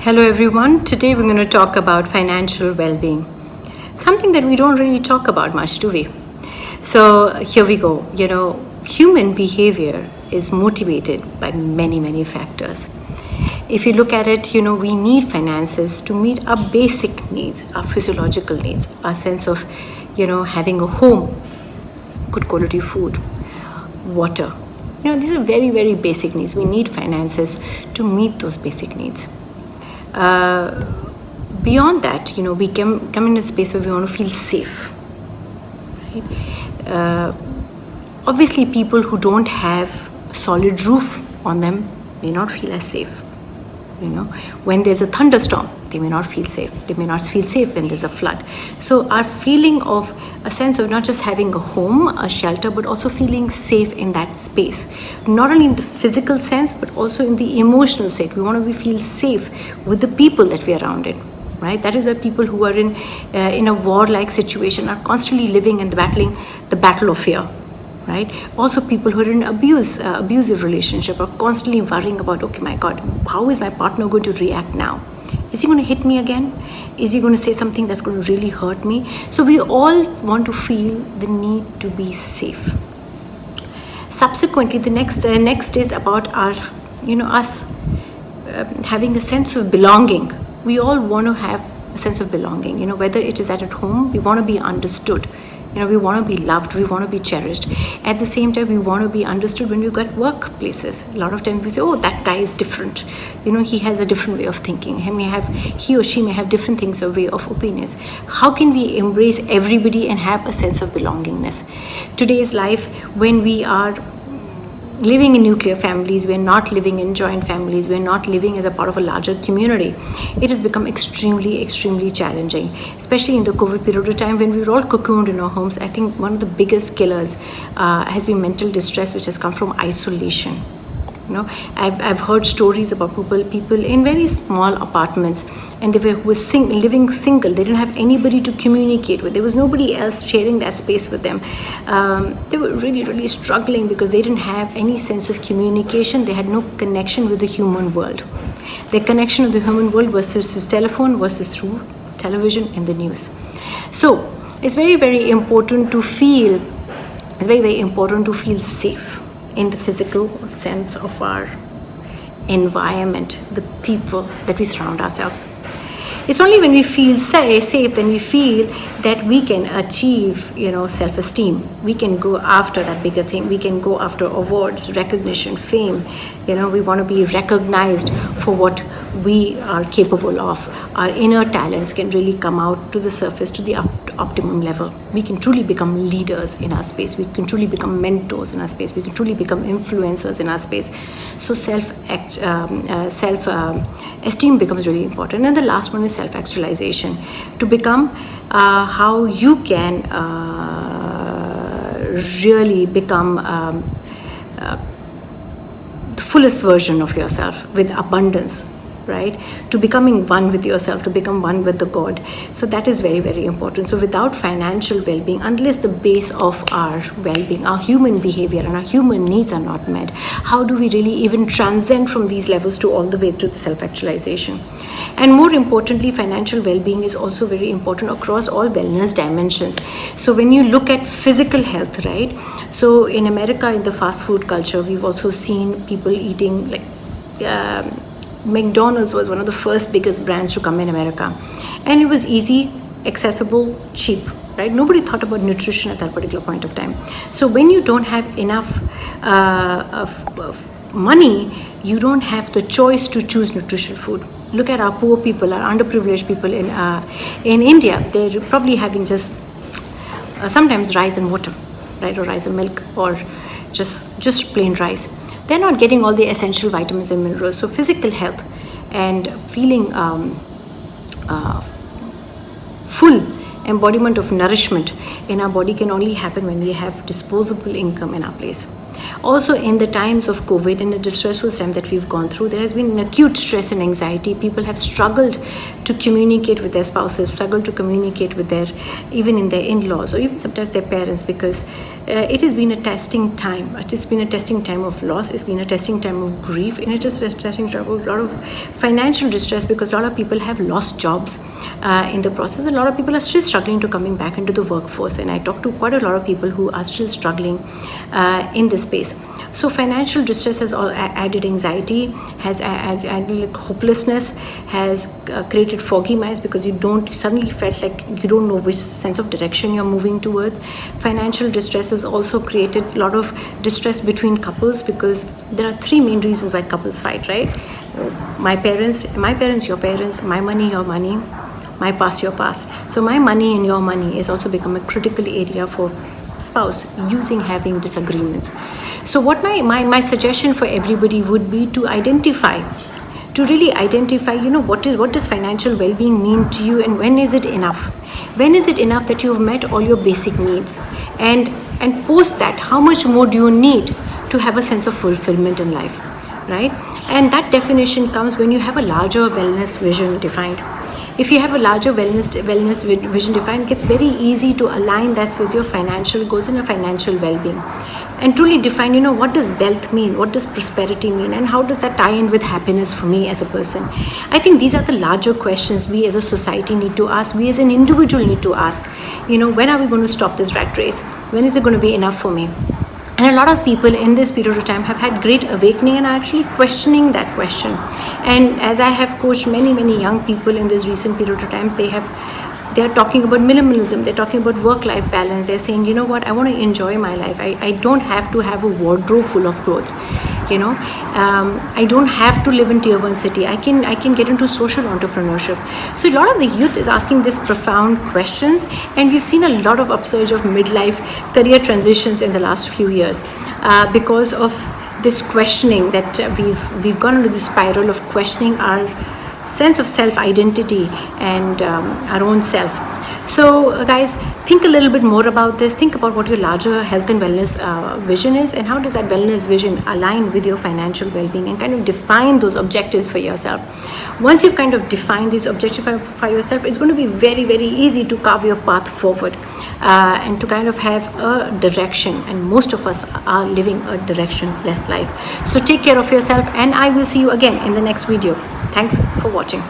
Hello everyone. Today we're going to talk about financial well-being. Something that we don't really talk about much, do we? So here we go. Human behavior is motivated by many factors. If you look at it, we need finances to meet our basic needs, our physiological needs, our sense of, having a home, good quality food, water. These are very basic needs. We need finances to meet those basic needs. Beyond that, we come in a space where we want to feel safe, right? Obviously, people who don't have a solid roof on them may not feel as safe. When there's a thunderstorm, they may not feel safe. They may not feel safe when there's a flood. So our feeling of a sense of not just having a home, a shelter, but also feeling safe in that space, not only in the physical sense, but also in the emotional state. We want to feel safe with the people that we're around in, right? That is why people who are in a war-like situation are constantly living and battling the battle of fear. Right? Also, people who are in abusive relationship are constantly worrying about, okay, my God, how is my partner going to react now? Is he going to hit me again? Is he going to say something that's going to really hurt me? So we all want to feel the need to be safe. Subsequently, the next is about our, us having a sense of belonging. We all want to have a sense of belonging. Whether it is at home, we want to be understood. We want to be loved, we want to be cherished. At the same time, we want to be understood when we go at workplaces. A lot of times we say, oh, that guy is different. He has a different way of thinking. He or she may have different things or way of opinions. How can we embrace everybody and have a sense of belongingness? Today's life, when we are living in nuclear families, we're not living in joint families, we're not living as a part of a larger community, it has become extremely challenging, especially in the COVID period of time when we were all cocooned in our homes. I think one of the biggest killers has been mental distress, which has come from isolation. I've heard stories about people in very small apartments, and they were living single. They didn't have anybody to communicate with. There was nobody else sharing that space with them. They were really struggling because they didn't have any sense of communication. They had no connection with the human world. Their connection with the human world was through telephone, was through television and the news. So it's very important to feel. It's very important to feel safe in the physical sense of our environment, the people that we surround ourselves. It's only when we feel safe, then we feel that we can achieve, self-esteem. We can go after that bigger thing. We can go after awards, recognition, fame. We want to be recognized for what we are capable of. Our inner talents can really come out to the surface, to the optimum level. We can truly become leaders in our space. We can truly become mentors in our space. We can truly become influencers in our space. So self-esteem becomes really important. And the last one is self-actualization. To become how you can really become the fullest version of yourself with abundance. Right? To becoming one with yourself, to become one with the God. So that is very important. So without financial well-being, unless the base of our well-being, our human behavior and our human needs are not met, how do we really even transcend from these levels to all the way to the self-actualization? And more importantly, financial well-being is also very important across all wellness dimensions. So when you look at physical health, right? So in America, in the fast food culture, we've also seen people eating like McDonald's was one of the first biggest brands to come in America, and it was easy, accessible, cheap, right? Nobody thought about nutrition at that particular point of time. So when you don't have enough of money, you don't have the choice to choose nutritious food. Look at our poor people, our underprivileged people in India. They're probably having just sometimes rice and water, right, or rice and milk, or just plain rice. They're not getting all the essential vitamins and minerals. So physical health and feeling full embodiment of nourishment in our body can only happen when we have disposable income in our place. Also, in the times of COVID, in the distressful time that we've gone through, there has been an acute stress and anxiety. People have struggled to communicate with their spouses, struggled to communicate with even in their in-laws, or even sometimes their parents, because it has been a testing time. It has been a testing time of loss. It's been a testing time of grief, and it is a testing time of a lot of financial distress, because a lot of people have lost jobs in the process. A lot of people are still struggling to coming back into the workforce, and I talk to quite a lot of people who are still struggling in this space. So financial distress has added anxiety, has added hopelessness, has created foggy minds, because you suddenly felt like you don't know which sense of direction you're moving towards. Financial distress has also created a lot of distress between couples, because there are three main reasons why couples fight, right? My parents, your parents, my money, your money, my past, your past. So my money and your money has also become a critical area for spouse having disagreements. So what my suggestion for everybody would be to really identify, what does financial well-being mean to you, and when is it enough? When is it enough that you've met all your basic needs? And post that, how much more do you need to have a sense of fulfillment in life, right? And that definition comes when you have a larger wellness vision defined. If you have a larger wellness vision defined, it gets very easy to align that with your financial goals and your financial well-being, and truly define, what does wealth mean, what does prosperity mean, and how does that tie in with happiness for me as a person. I think these are the larger questions we as a society need to ask, we as an individual need to ask. When are we going to stop this rat race? When is it going to be enough for me? And a lot of people in this period of time have had great awakening and are actually questioning that question. And as I have coached many, many young people in this recent period of times, they're talking about minimalism, they're talking about work-life balance. They're saying, what, I want to enjoy my life. I don't have to have a wardrobe full of clothes. I don't have to live in tier 1 city. I can get into social entrepreneurship. So a lot of the youth is asking these profound questions, and we've seen a lot of upsurge of midlife career transitions in the last few years because of this questioning that we've gone into the spiral of questioning our sense of self-identity and our own self. So guys, think a little bit more about this. Think about what your larger health and wellness vision is, and how does that wellness vision align with your financial well-being, and kind of define those objectives for yourself. Once you've kind of defined these objectives for yourself, it's going to be very, very easy to carve your path forward and to kind of have a direction. And most of us are living a directionless life. So take care of yourself, and I will see you again in the next video. Thanks for watching.